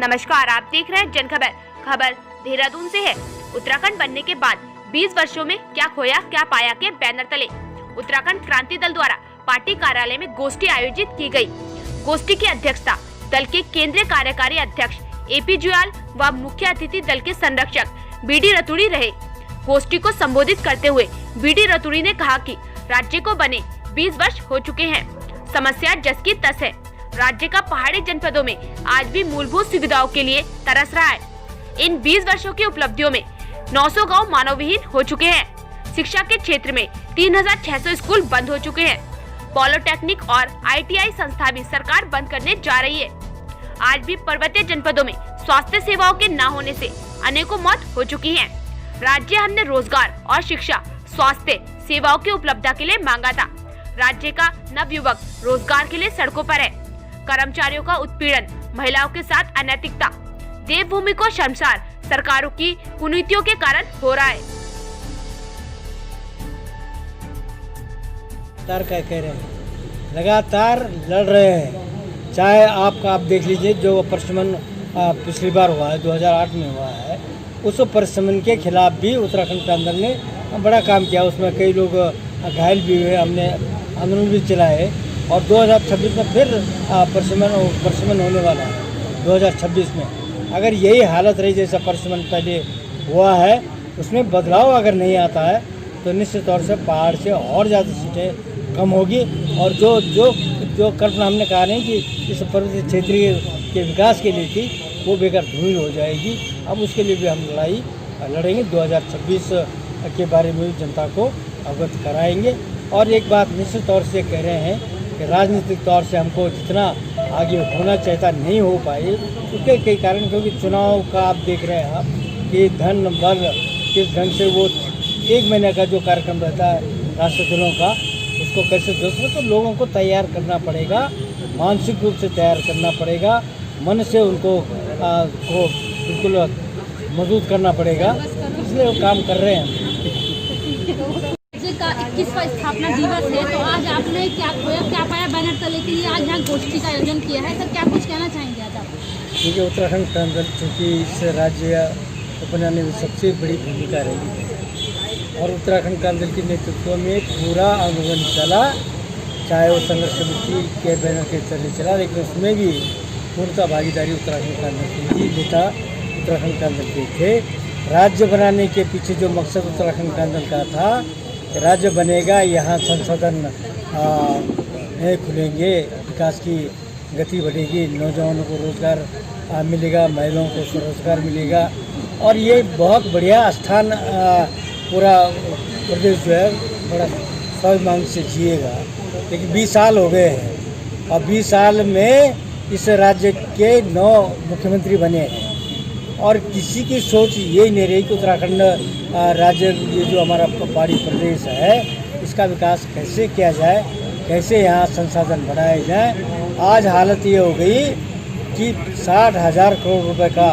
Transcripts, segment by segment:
नमस्कार, आप देख रहे हैं जनखबर। खबर देहरादून से है। उत्तराखंड बनने के बाद 20 वर्षों में क्या खोया क्या पाया के बैनर तले उत्तराखंड क्रांति दल द्वारा पार्टी कार्यालय में गोष्ठी आयोजित की गई। गोष्ठी की अध्यक्षता दल के केंद्रीय कार्यकारी अध्यक्ष एपी जुयाल व मुख्य अतिथि दल के संरक्षक बीडी रतूड़ी रहे। गोष्ठी को संबोधित करते हुए बीडी रतूड़ी ने कहा कि राज्य को बने 20 वर्ष हो चुके हैं, समस्या जस की तस है। राज्य का पहाड़ी जनपदों में आज भी मूलभूत सुविधाओं के लिए तरस रहा है। इन 20 वर्षों की उपलब्धियों में 900 गांव मानव विहीन हो चुके हैं। शिक्षा के क्षेत्र में 3600 स्कूल बंद हो चुके हैं। पॉलिटेक्निक और ITI संस्था भी सरकार बंद करने जा रही है। आज भी पर्वतीय जनपदों में स्वास्थ्य सेवाओं के न होने से अनेकों मौत हो चुकी है। राज्य हमने रोजगार और शिक्षा स्वास्थ्य सेवाओं की उपलब्धता के लिए मांगा था। राज्य का नवयुवक रोजगार के लिए सड़कों पर है। कर्मचारियों का उत्पीड़न, महिलाओं के साथ अनैतिकता, देवभूमि को शर्मसार सरकारों की कुनीतियों के कारण हो रहा है। कह रहे हैं, लगातार लड़ रहे हैं। चाहे आप देख लीजिए जो परिसमन पिछली बार हुआ है 2008 में हुआ है, उस परिसमन के खिलाफ भी उत्तराखंड के अंदर ने बड़ा काम किया। उसमें कई लोग घायल भी हुए, हमने आंदोलन भी चलाए और 2026 में फिर परिसमन होने वाला है। 2026 में अगर यही हालत रही जैसा परिसमन पहले हुआ है, उसमें बदलाव अगर नहीं आता है तो निश्चित तौर से पहाड़ से और ज़्यादा सीटें कम होगी। और जो कल्पना हमने कहा नहीं कि इस पर्वतीय क्षेत्रीय के विकास के लिए थी, वो बेकार धूमिल हो जाएगी। अब उसके लिए भी हम लड़ाई लड़ेंगे। 2026 के बारे में भी जनता को अवगत कराएंगे। और एक बात निश्चित तौर से कह रहे हैं कि राजनीतिक तौर से हमको जितना आगे होना चाहता नहीं हो पाए, उसके कई कारण, क्योंकि चुनाव का आप देख रहे हैं कि धन बल किस ढंग से वो 1 महीने का जो कार्यक्रम रहता है राष्ट्रीय दलों का, उसको कैसे दूसरे तो लोगों को तैयार करना पड़ेगा, मानसिक रूप से तैयार करना पड़ेगा, मन से उनको को बिल्कुल मजबूत करना पड़ेगा। इसलिए वो काम कर रहे हैं। 21वां स्थापना दिवस है, तो आज आपने क्या खोया क्या पाया बैनर तले के लिए आज यहाँ गोष्ठी का आयोजन किया है। सर, क्या कुछ कहना चाहेंगे आज आप? क्योंकि उत्तराखंड क्रांति दल चूँकि इस राज्य को बनाने में सबसे बड़ी भूमिका रही है और उत्तराखंड क्रांति दल के नेतृत्व में पूरा आंदोलन चला, चाहे वो संघर्ष समिति के बैनर के तले चला, लेकिन उसमें भी पूर्णतः भागीदारी उत्तराखंड क्रांति दल की नेता उत्तराखंड क्रांति दल के थे। राज्य बनाने के पीछे जो मकसद उत्तराखंड क्रांति दल का था, राज्य बनेगा, यहाँ संसाधन नए खुलेंगे, विकास की गति बढ़ेगी, नौजवानों को रोजगार मिलेगा, महिलाओं को स्वरोजगार मिलेगा और ये बहुत बढ़िया स्थान पूरा प्रदेश जो है बड़ा स्वाभिमान से जिएगा। लेकिन 20 साल हो गए हैं और 20 साल में इस राज्य के 9 मुख्यमंत्री बने हैं और किसी की सोच यही नहीं रही कि उत्तराखंड राज्य, ये जो हमारा पहाड़ी प्रदेश है, इसका विकास कैसे किया जाए, कैसे यहाँ संसाधन बढ़ाए जाए। आज हालत ये हो गई कि 60,000 करोड़ रुपए का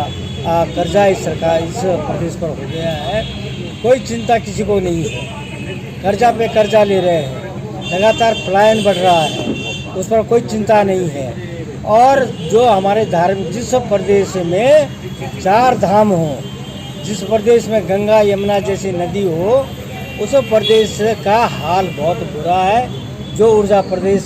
कर्जा इस प्रदेश पर हो गया है। कोई चिंता किसी को नहीं है, कर्जा पे कर्जा ले रहे हैं, लगातार पलायन बढ़ रहा है, उस पर कोई चिंता नहीं है। और जो हमारे धार्मिक, जिस प्रदेश में 4 धाम हो, जिस प्रदेश में गंगा यमुना जैसी नदी हो, उस प्रदेश का हाल बहुत बुरा है। जो ऊर्जा प्रदेश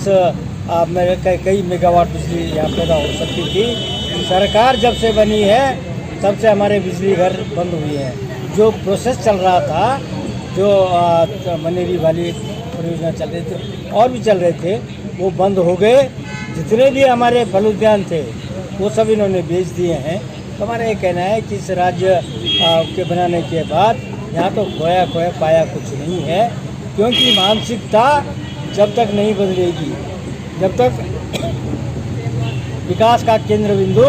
में कई मेगावाट बिजली यहाँ पैदा हो सकती थी, सरकार जब से बनी है तब से हमारे बिजली घर बंद हुए हैं। जो प्रोसेस चल रहा था, जो मनेरी वाली परियोजना चल रही थी और भी चल रहे थे, वो बंद हो गए। जितने भी हमारे फल उद्यान थे वो सब इन्होंने बेच दिए हैं। तो हमारा ये कहना है कि इस राज्य के बनाने के बाद यहाँ तो खोया पाया कुछ नहीं है, क्योंकि मानसिकता जब तक नहीं बदलेगी, जब तक विकास का केंद्र बिंदु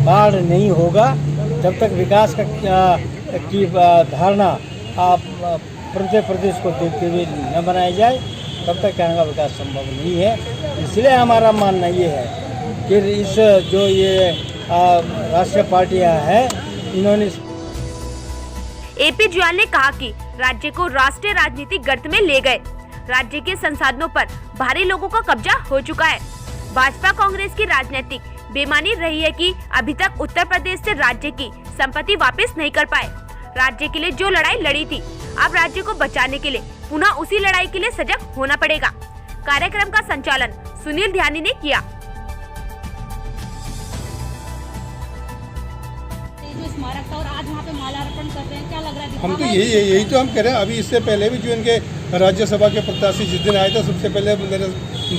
पहाड़ नहीं होगा, जब तक विकास की धारणा पर्वतीय प्रदेश को देखते हुए न बनाई जाए, तब तक यहाँ का विकास संभव नहीं है। इसलिए हमारा मानना ये है कि इस जो ये राष्ट्रीय पार्टियां हैं, इन्होंने एपी जुयाल ने कहा कि राज्य को राष्ट्रीय राजनीतिक गर्त में ले गए। राज्य के संसाधनों पर भारी लोगों का कब्जा हो चुका है। भाजपा कांग्रेस की राजनीतिक बेईमानी रही है कि अभी तक उत्तर प्रदेश से राज्य की संपत्ति वापस नहीं कर पाए। राज्य के लिए जो लड़ाई लड़ी थी, अब राज्य को बचाने के लिए पुनः उसी लड़ाई के लिए सजग होना पड़ेगा। कार्यक्रम का संचालन सुनील ध्यानी ने किया। जो स्मारक था और आज वहाँ पे माल्यार्पण कर रहे हैं, क्या लग रहा है? हम तो यही तो हम कह रहे हैं। अभी इससे पहले भी जो इनके राज्यसभा के प्रत्याशी जिस दिन आए थे, सबसे पहले मेरे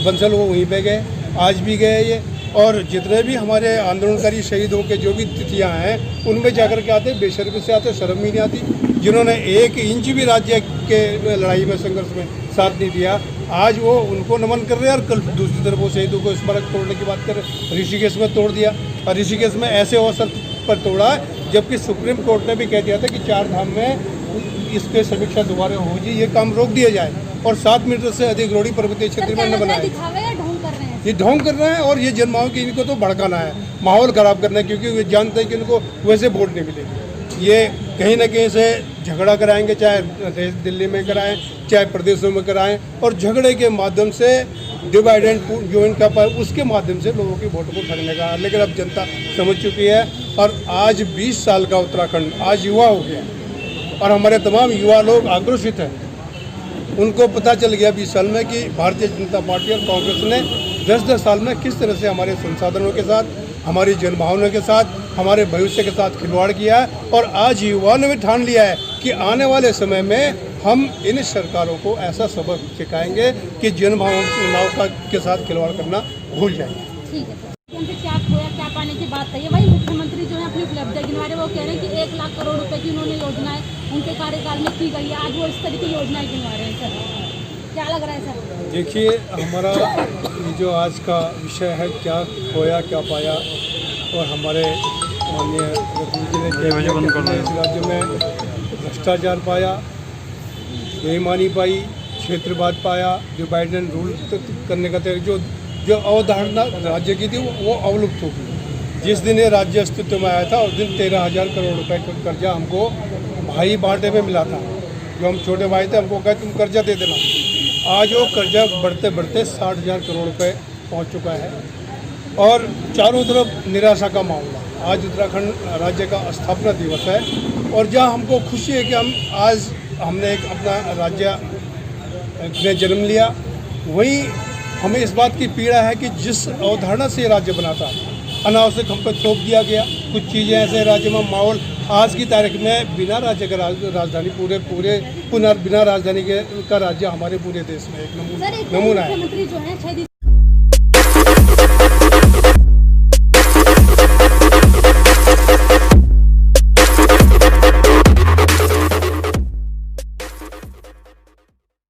बंसल वो वहीं पे गए, आज भी गए ये। और जितने भी हमारे आंदोलनकारी शहीदों के जो भी तिथियां हैं, उनमें जाकर के आते, बेशर्मी से आते, शर्म ही नहीं आती। जिन्होंने 1 इंच भी राज्य के लड़ाई में, संघर्ष में साथ नहीं दिया, आज वो उनको नमन कर रहे हैं। और कल दूसरी तरफ वो शहीदों को स्मारक तोड़ने की बात कर रहे। ऋषिकेश में तोड़ दिया, और ऋषिकेश में ऐसे अवसर पर तोड़ा जबकि सुप्रीम कोर्ट ने भी कह दिया था कि 4 धाम में इसके समीक्षा दोबारा हो जी, ये काम रोक दिया जाए और 7 मीटर से अधिक रोडी पर्वतीय क्षेत्र में न बनाए। ये ढोंग कर रहे हैं और ये जनमाओं की इनको तो भड़काना है, माहौल खराब करना है, क्योंकि वे जानते हैं कि इनको वैसे वोट नहीं मिलेगी। ये कहीं ना कहीं से झगड़ा कराएंगे, चाहे दिल्ली में कराएं, चाहे प्रदेशों में कराएं, और झगड़े के माध्यम से डिवाइड एंड जो इनका पर उसके माध्यम से लोगों की वोट को खरीदने का। लेकिन अब जनता समझ चुकी है और आज 20 साल का उत्तराखंड आज युवा हो गया और हमारे तमाम युवा लोग आक्रोशित हैं। उनको पता चल गया 20 साल में कि भारतीय जनता पार्टी और कांग्रेस ने 10-10 साल में किस तरह से हमारे संसाधनों के साथ, हमारी जनभावना के साथ, हमारे भविष्य के साथ खिलवाड़ किया है। और आज युवाओं ने भी ठान लिया है कि आने वाले समय में हम इन सरकारों को ऐसा सबक सिखाएंगे कि जनभावनाओं के साथ खिलवाड़ करना भूल जाएंगे। ठीक है, उनसे क्या खोया क्या पाने की बात है। वही मुख्यमंत्री जो है अपनी उपलब्धि गिनवा रहे, वो कह रहे हैं कि 1 लाख करोड़ रुपए की उन्होंने योजनाएं उनके कार्यकाल में की गई है। आज वो इस तरह की योजनाएं गिनवा रहे हैं। सर क्या लग रहा है? सर देखिए, हमारा ये जो आज का विषय है, क्या खोया क्या पाया, और हमारे माननीय जी ने इस राज्य में भ्रष्टाचार पाया, बेईमानी पाई, क्षेत्रवाद पाया, डिवाइड एंड रूल करने का जो अवधारणा राज्य की थी वो अवलुप्त हो गई। जिस दिन ये राज्य अस्तित्व में आया था उस दिन 13,000 करोड़ रुपए का कर्जा हमको भाई बांटे में मिला था। जो हम छोटे भाई थे, हमको कहे तुम कर्जा दे देना। आज वो कर्जा बढ़ते बढ़ते 60,000 करोड़ रुपए पहुंच चुका है और चारों तरफ निराशा का मामला। आज उत्तराखंड राज्य का स्थापना दिवस है और जहां हमको खुशी है कि हमने एक अपना राज्य में जन्म लिया, वहीं हमें इस बात की पीड़ा है कि जिस अवधारणा से राज्य बना था, अनावश्यक हम पर थोप दिया गया। कुछ चीज़ें ऐसे राज्य में माहौल आज की तारीख में बिना राज्य का राजधानी बिना राजधानी का राज्य हमारे पूरे देश में एक नमूना है। मुख्यमंत्री जो है 6